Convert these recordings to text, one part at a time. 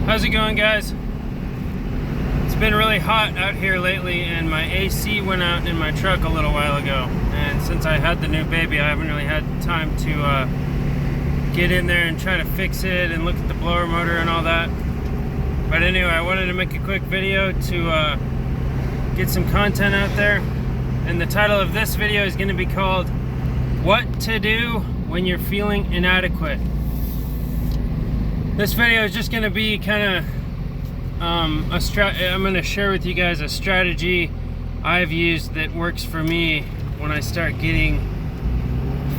How's it going, guys? It's been really hot out here lately, and my AC went out in my truck a little while ago, and since I had the new baby, I haven't really had time to get in there and try to fix it and look at the blower motor and all that. But anyway, I wanted to make a quick video to get some content out there, and the title of this video is going to be called What to Do When You're Feeling Inadequate. This video is just going to be kind of I'm going to share with you guys a strategy I've used that works for me when I start getting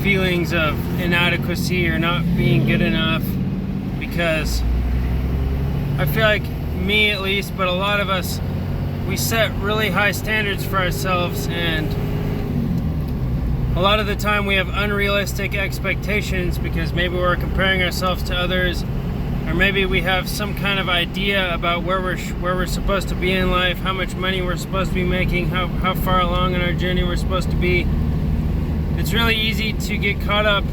feelings of inadequacy or not being good enough, because I feel like, me at least, but a lot of us, we set really high standards for ourselves, and a lot of the time we have unrealistic expectations because maybe we're comparing ourselves to others, or maybe we have some kind of idea about where we're supposed to be in life, how much money we're supposed to be making, how far along in our journey we're supposed to be. It's really easy to get caught up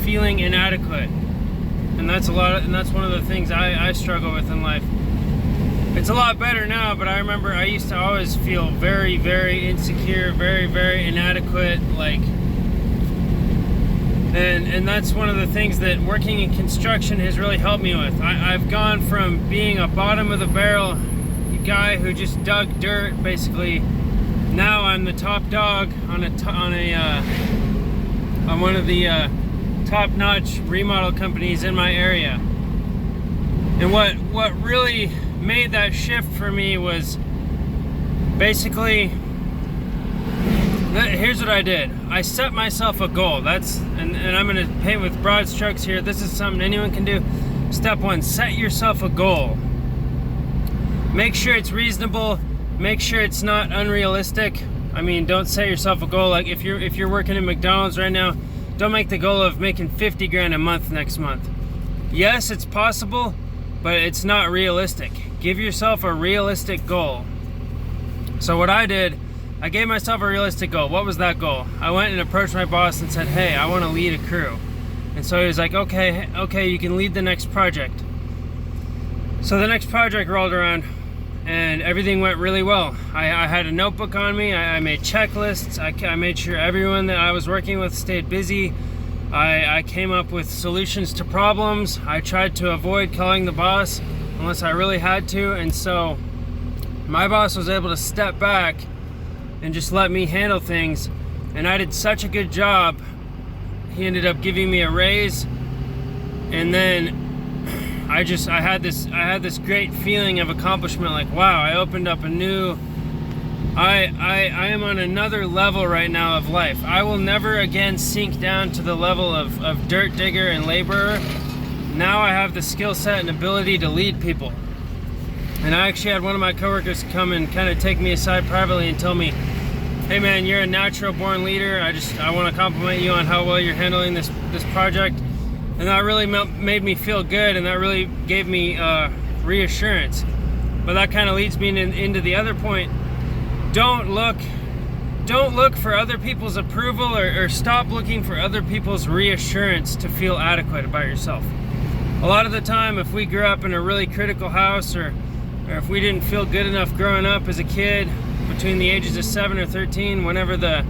feeling inadequate, and that's one of the things I struggle with in life. It's a lot better now, but I remember I used to always feel very, very insecure, very, very inadequate, and that's one of the things that working in construction has really helped me with. I've gone from being a bottom of the barrel guy who just dug dirt, basically. Now I'm the top dog on one of the top-notch remodel companies in my area. And what really made that shift for me was basically, here's what I did. I set myself a goal. And I'm going to paint with broad strokes here. This is something anyone can do. Step one, set yourself a goal. Make sure it's reasonable. Make sure it's not unrealistic. I mean, don't set yourself a goal like if you're working at McDonald's right now, don't make the goal of making 50 grand a month next month. Yes, it's possible, but it's not realistic. Give yourself a realistic goal. So what I did, I gave myself a realistic goal. What was that goal? I went and approached my boss and said, hey, I want to lead a crew. And so he was like, okay, you can lead the next project. So the next project rolled around, and everything went really well. I had a notebook on me. I made checklists. I made sure everyone that I was working with stayed busy. I came up with solutions to problems. I tried to avoid calling the boss unless I really had to. And so my boss was able to step back and just let me handle things. And I did such a good job. He ended up giving me a raise. And then I had this great feeling of accomplishment, like, wow, I opened up a new, I am on another level right now of life. I will never again sink down to the level of dirt digger and laborer. Now I have the skill set and ability to lead people. And I actually had one of my coworkers come and kind of take me aside privately and tell me, hey man, you're a natural born leader. I want to compliment you on how well you're handling this project. And that really made me feel good, and that really gave me reassurance. But that kind of leads me into the other point. Don't look for other people's approval, or stop looking for other people's reassurance to feel adequate about yourself. A lot of the time, if we grew up in a really critical house, or if we didn't feel good enough growing up as a kid between the ages of 7 or 13, whenever the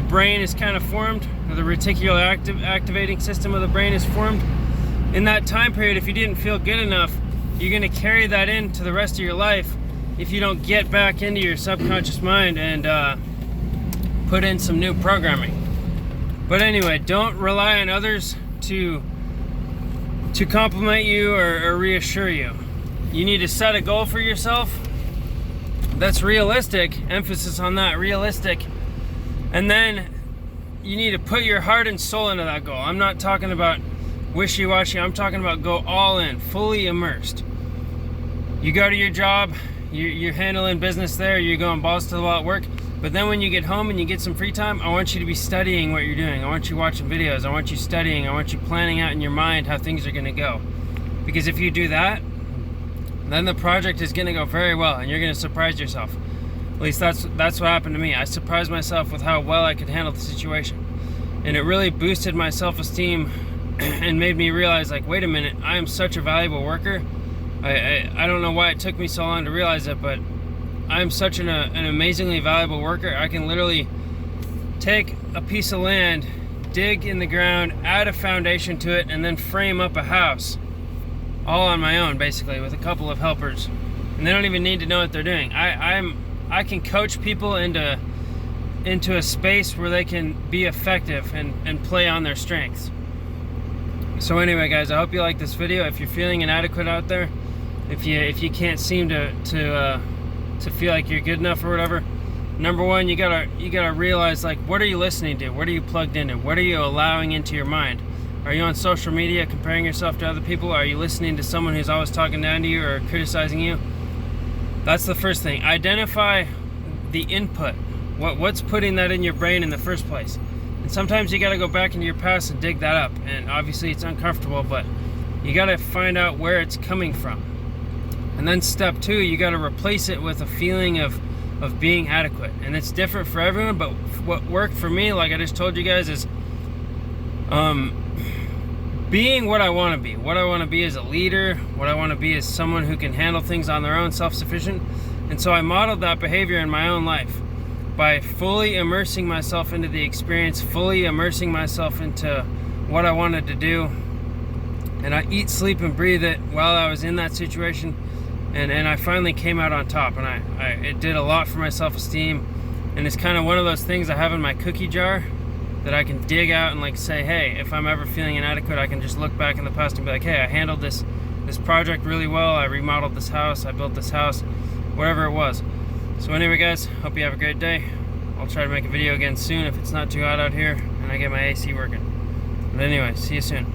brain is kind of formed, or the reticular activating system of the brain is formed, in that time period, if you didn't feel good enough, you're going to carry that into the rest of your life if you don't get back into your subconscious mind and put in some new programming. But anyway, don't rely on others to compliment you or reassure you. You need to set a goal for yourself that's realistic, emphasis on that, realistic, and then you need to put your heart and soul into that goal. I'm not talking about wishy-washy. I'm talking about go all in, fully immersed. You go to your job, you're handling business there, you're going balls to the wall at work, but then when you get home and you get some free time, I want you to be studying what you're doing. I want you watching videos. I want you studying. I want you planning out in your mind how things are going to go. Because if you do that, then the project is going to go very well, and you're going to surprise yourself. At least that's what happened to me. I surprised myself with how well I could handle the situation. And it really boosted my self-esteem and made me realize, like, wait a minute, I am such a valuable worker. I don't know why it took me so long to realize it, but I'm such an amazingly valuable worker. I can literally take a piece of land, dig in the ground, add a foundation to it, and then frame up a house all on my own, basically, with a couple of helpers. And they don't even need to know what they're doing. I can coach people into a space where they can be effective and play on their strengths. So anyway, guys, I hope you like this video. If you're feeling inadequate out there, if you can't seem to feel like you're good enough or whatever, number one, you gotta realize, like, what are you listening to? What are you plugged into? What are you allowing into your mind? Are you on social media comparing yourself to other people? Are you listening to someone who's always talking down to you or criticizing you? That's the first thing. Identify the input. What's putting that in your brain in the first place? And sometimes you gotta go back into your past and dig that up. And obviously it's uncomfortable, but you gotta find out where it's coming from. And then step two, you gotta replace it with a feeling of being adequate. And it's different for everyone, but what worked for me, like I just told you guys, is being what I want to be. What I want to be is a leader. What I want to be is someone who can handle things on their own, self-sufficient. And so I modeled that behavior in my own life by fully immersing myself into the experience, fully immersing myself into what I wanted to do. And I eat, sleep, and breathe it while I was in that situation. And I finally came out on top. And it did a lot for my self-esteem. And it's kind of one of those things I have in my cookie jar that I can dig out and, like, say, hey, if I'm ever feeling inadequate, I can just look back in the past and be like, hey, I handled this project really well. I remodeled this house. I built this house, whatever it was. So anyway, guys, hope you have a great day. I'll try to make a video again soon if it's not too hot out here and I get my AC working. But anyway, see you soon.